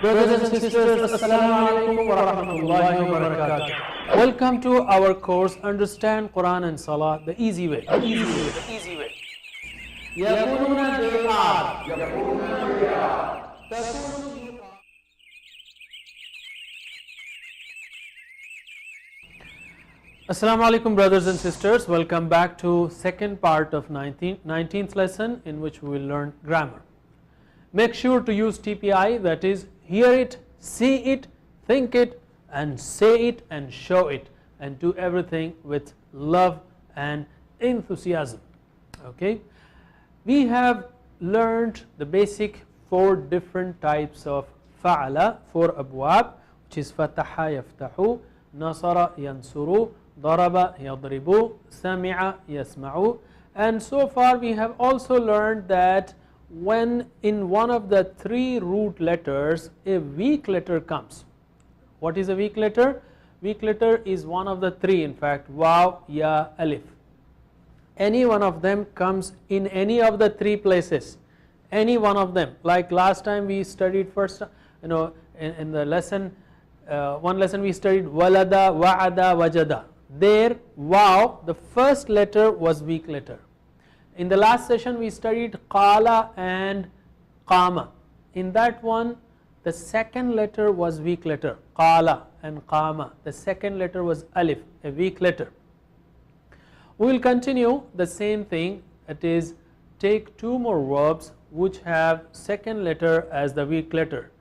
Brothers and sisters, Assalamu alaikum wa rahmatullahi wa barakatuh. Welcome to our course Understand Quran and Salah the easy way. يقولون they are. Assalamu alaikum brothers and sisters, welcome back to second part of 19th lesson in which we will learn grammar. Make sure to use TPI, that is hear it, see it, think it and say it and show it, and do everything with love and enthusiasm. Okay, we have learned the basic 4 different types of fa'ala, 4 abwab, which is fataha yaftahu, nasara yansuru, daraba yadribu, sami'a yasma'u, and so far we have also learned that when in one of the 3 root letters a weak letter comes. What is a weak letter? Weak letter is one of the 3, in fact, waw, ya, alif. Any one of them comes in any of the 3 places, any one of them. Like last time we studied first, in the lesson, one lesson we studied walada, wa'ada, wajada. There waw, the first letter was weak letter. In the last session we studied qala and qama. In that one the second letter was weak letter, qala and qama. The second letter was alif, a weak letter. We will continue the same thing, it is take 2 more verbs which have second letter as the weak letter,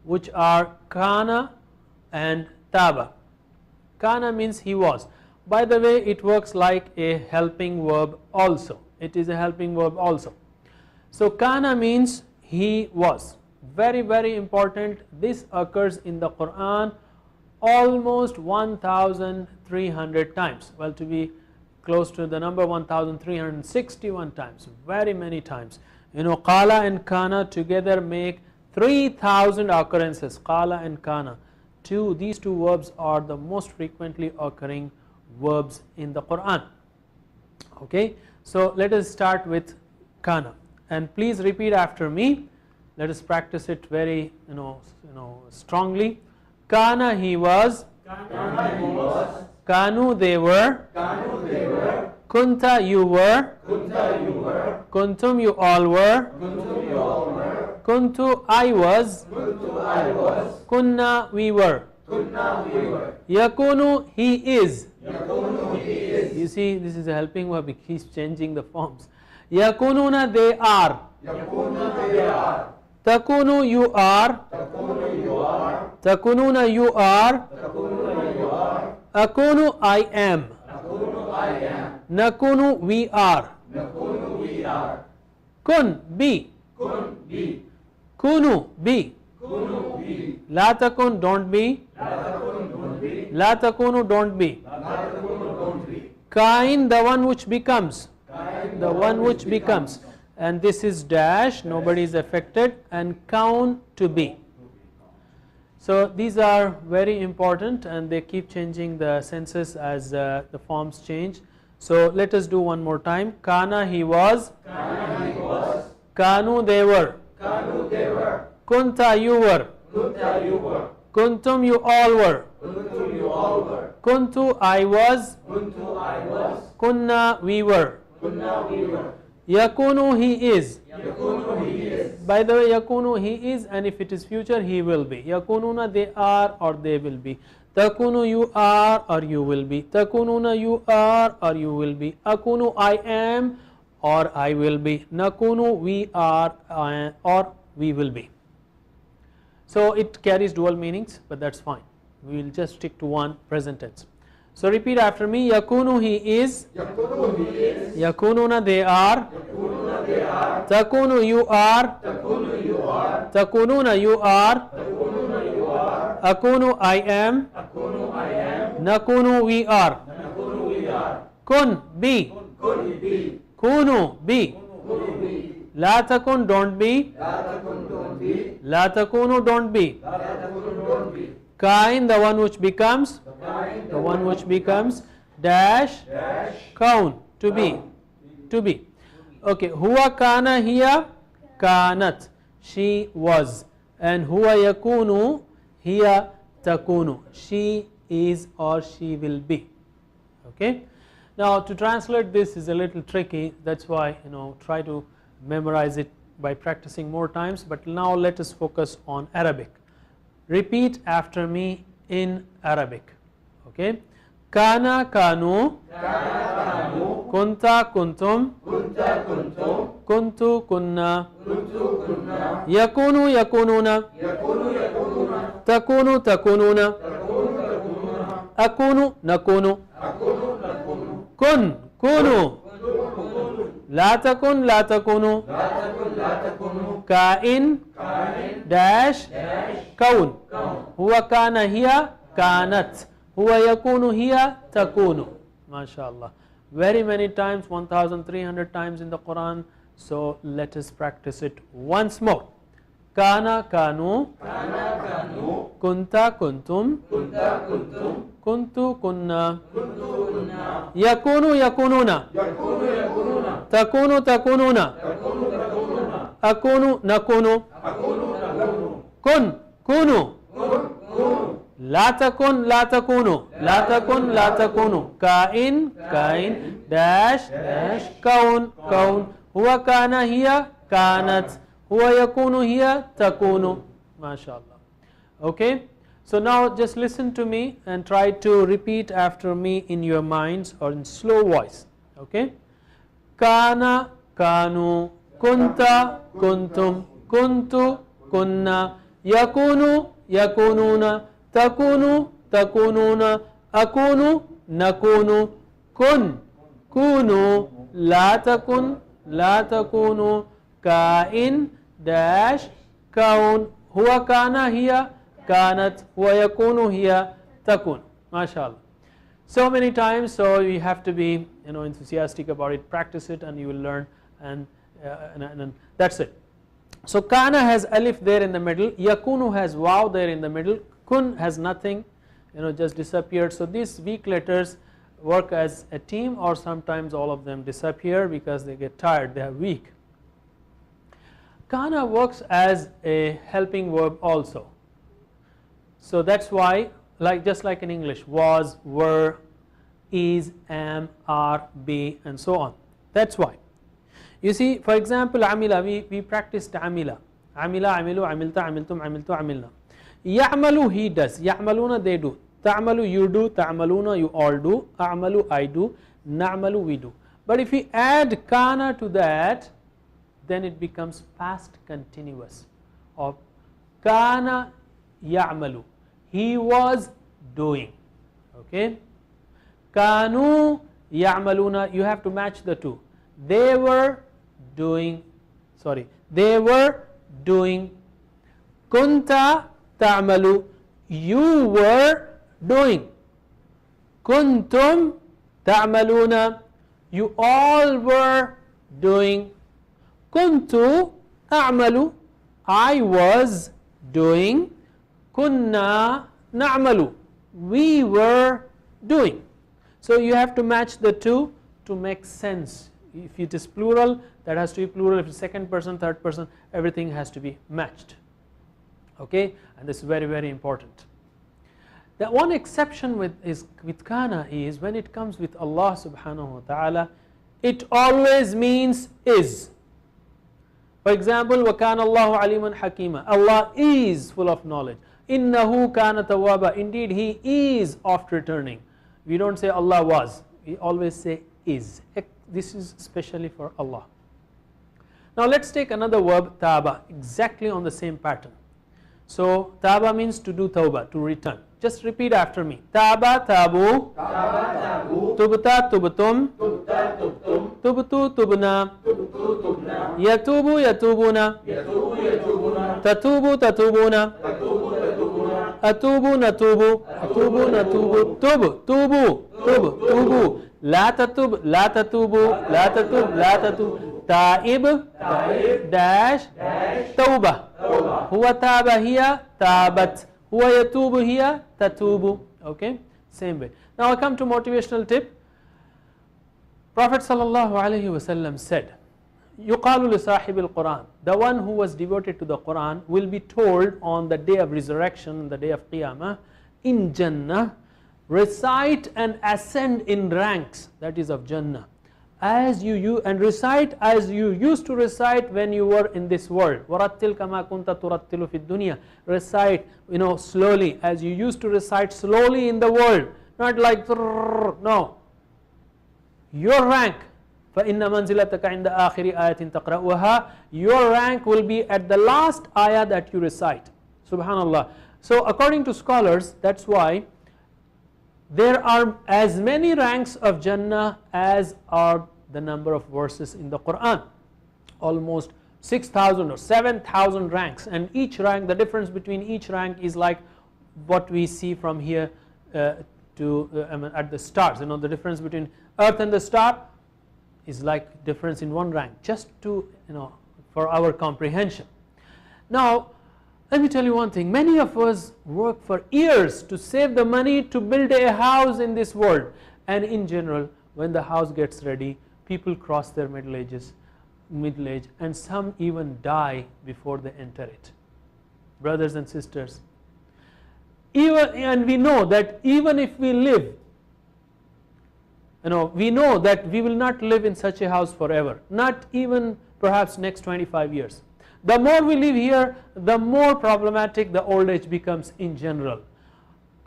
which are kana and taba. Kana means he was. By the way, it works like a helping verb also. It is a helping verb also. So kana means he was. Very, very important. This occurs in the Quran almost 1300 times. Well, to be close to the number 1361 times, very many times. Qala and kana together make 3000 occurrences. Qala and kana. These two verbs are the most frequently occurring verbs in the Quran. Okay, so let us start with kana, and please repeat after me. Let us practice it very strongly. Kana he was, kanu they were, kunta you were, kuntum you all were, kuntu I was, kunna we were, yakunu he is. You see, this is a helping verb, it keeps changing the forms. Yakununa they are, takunu you are, takununa you are, akunu I am, nakunu we are, kun be, kunu be, la takun don't be, la takunu don't be, kain the one which becomes, and this is dash, nobody is affected, and kaun to be. So these are very important and they keep changing the senses as the forms change. So let us do one more time. Kana he was, kanu they were, kunta you were, kuntum you all were, kuntu I was, kunna we were, yakunu he is. By the way, yakunu he is, and if it is future he will be. Yakununa they are or they will be. Takunu you are or you will be. Takununa you are or you will be. Akunu I am or I will be. Nakunu we are or we will be. So it carries dual meanings, but that's fine. We will just stick to one present tense. So repeat after me. Yakunu he is, yakununa they are, takunu you are, takununa you are, akunu I am, nakunu we are, kun be, kunu be, la takun don't be, la takunu don't be, kain the one which becomes, dash kaun to be, Okay, huwa kana hiya kanat, she was. and huwa yakunu, hiya takunu, she is or she will be. Okay. Now to translate this is a little tricky, that's why try to memorize it by practicing more times, but now let us focus on Arabic. Repeat after me in Arabic. Okay. Kana kanu, kunta kuntum, kuntu kunna, yakunu yakununa, takunu takununa, akunu nakunu, kun kunu, la takun la takunu, kain dash kaun, huwa kana hiya kanat, huwa yakunu hiya takunu. MashaAllah, very many times, 1300 times in the Quran. So let us practice it once more. Kana kanu, kunta kuntum, kuntu kunna, yakunu yakununa, takunu takununa, akunu nakunu, kun kunu, la takun la takunu, la takun la takunu, kain kain, dash dash kaun kaun, huwa kana hiya kanat, huwa yakunu hiya takunu. MashaAllah. Okay. So now just listen to me and try to repeat after me in your minds or in slow voice. Okay. Kana kanu, kunta kuntum, kuntu kunna, yakunu yakununa, takunu takununa, akunu nakunu, kun kunu, la takun la takunu, kain dash kaun, huwa kana hiya kanat, huwa yakunu hiya takun. MashaAllah. So many times, so you have to be enthusiastic about it, practice it and you will learn, and that's it. So kana has alif there in the middle, yakunu has waw there in the middle, kun has nothing, just disappeared. So these weak letters work as a team, or sometimes all of them disappear because they get tired, they are weak. Kana works as a helping verb also. So that's why, just like in English, was, were, is, am, are, be, and so on. That's why. You see, for example, amila, we practiced amila. Amila, amilu, amilta, amiltum, amiltu, amilna. Ya'malu, he does. Ya'maluna, they do. Ta'malu, you do. Ta'maluna, you all do. A'malu, I do. Na'malu, we do. But if we add kana to that, then it becomes past continuous of kana ya'malu, he was doing. Okay. Kanu ya'maluna, you have to match the two. They were doing, they were doing. Kunta ta'malu, you were doing. Kuntum ta'maluna, you all were doing. Kuntu a'malu, I was doing. Kunna na'malu, we were doing. So you have to match the two to make sense. If it is plural, that has to be plural. If it's second person, third person, everything has to be matched. Okay, and this is very, very important. The one exception with kana is when it comes with Allah subhanahu wa ta'ala, it always means is. For example, وَكَانَ اللَّهُ عَلِيمًا حَكِيمًا, Allah is full of knowledge. إِنَّهُ كَانَ تَوَّابًا, indeed He is oft returning. We don't say Allah was, we always say is. This is especially for Allah. Now let's take another verb, taba, exactly on the same pattern. So taba means to do tawbah, to return. Just repeat after me. Taba tabu, tubta tubtum, tubtu tubna, yatubu yatubuna, tatubu tatubuna, atubu natubu, atubu natubu, tubu, la tatub la tatubu, la tatub la tatub, taib dash tawbah, huwa taba hiya tabat, huwa yatubu hiya tatubu. Okay, same way. Now I come to motivational tip. Prophet sallallahu alaihi wasallam said, يقال لصاحب القرآن, the one who was devoted to the Quran will be told on the day of resurrection, the day of Qiyamah, in Jannah, recite and ascend in ranks, that is of Jannah, as you and recite as you used to recite when you were in this world. وَرَتِّلْ كَمَا كُنْتَ تُرَتِّلُ فِي الدُّنْيَا, recite slowly as you used to recite slowly in the world, not like no. Your rank, فَإِنَّ مَنْزِلَتَكَ عِنْدَ آخِرِ آيَةٍ تَقْرَأُهَا, your rank will be at the last ayah that you recite. Subhanallah. So according to scholars, that's why there are as many ranks of Jannah as are the number of verses in the Quran, almost 6,000 or 7,000 ranks, and each rank, the difference between each rank is like what we see from here to at the stars. The difference between earth and the star is like difference in one rank, just to for our comprehension. Now let me tell you one thing, many of us work for years to save the money to build a house in this world, and in general when the house gets ready, people cross their middle age, and some even die before they enter it. Brothers and sisters, and we know that even if we live, we know that we will not live in such a house forever, not even perhaps next 25 years. The more we live here, the more problematic the old age becomes in general,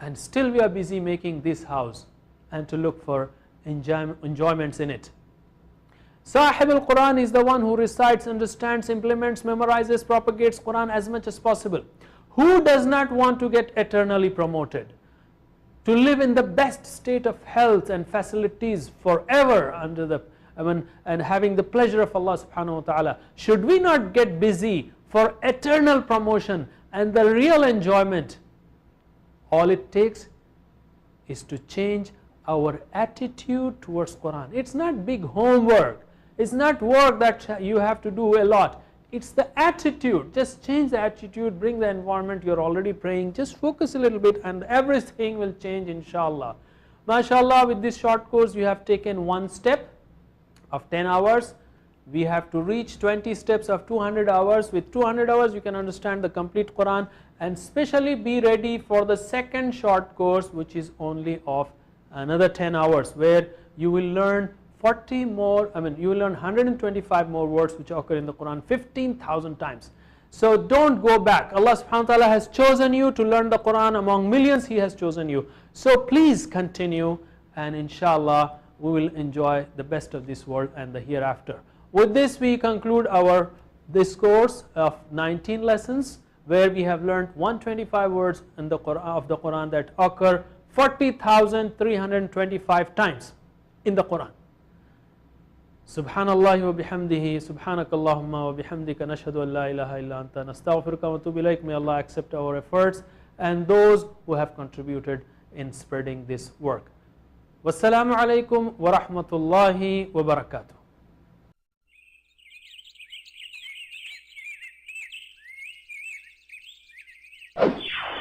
and still we are busy making this house and to look for enjoyments in it. Sahib al-Quran is the one who recites, understands, implements, memorizes, propagates Quran as much as possible. Who does not want to get eternally promoted, to live in the best state of health and facilities forever under the and having the pleasure of Allah subhanahu wa ta'ala? Should we not get busy for eternal promotion and the real enjoyment? All it takes is to change our attitude towards Quran. It's not big homework, it's not work that you have to do a lot, it's the attitude. Just change the attitude, bring the environment, you're already praying, just focus a little bit and everything will change, inshallah. MashaAllah, with this short course you have taken one step of 10 hours. We have to reach 20 steps of 200 hours. With 200 hours you can understand the complete Quran, and especially be ready for the second short course, which is only of another 10 hours, where you will learn 40 more, you will learn 125 more words which occur in the Quran 15,000 times. So don't go back. Allah subhanahu wa ta'ala has chosen you to learn the Quran among millions. He has chosen you. So please continue, and inshallah we will enjoy the best of this world and the hereafter. With this we conclude this course of 19 lessons, where we have learned 125 words in the Quran, of the Quran that occur 40,325 times in the Quran. Subhanallah wa bihamdihi, subhanakallahumma wa bihamdika, nashhadu an la ilaha illa anta, nastaghfiruka wa natubu ilayk. May Allah accept our efforts and those who have contributed in spreading this work. Wassalamu alaikum wa rahmatullahi wa barakatuh.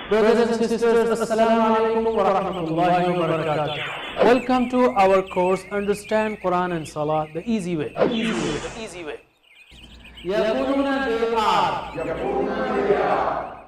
Brothers and sisters, assalamu alaikum wa rahmatullahi wa barakatuh. Welcome to our course, Understand Quran and Salah the easy way. Easy way. يقولون they are.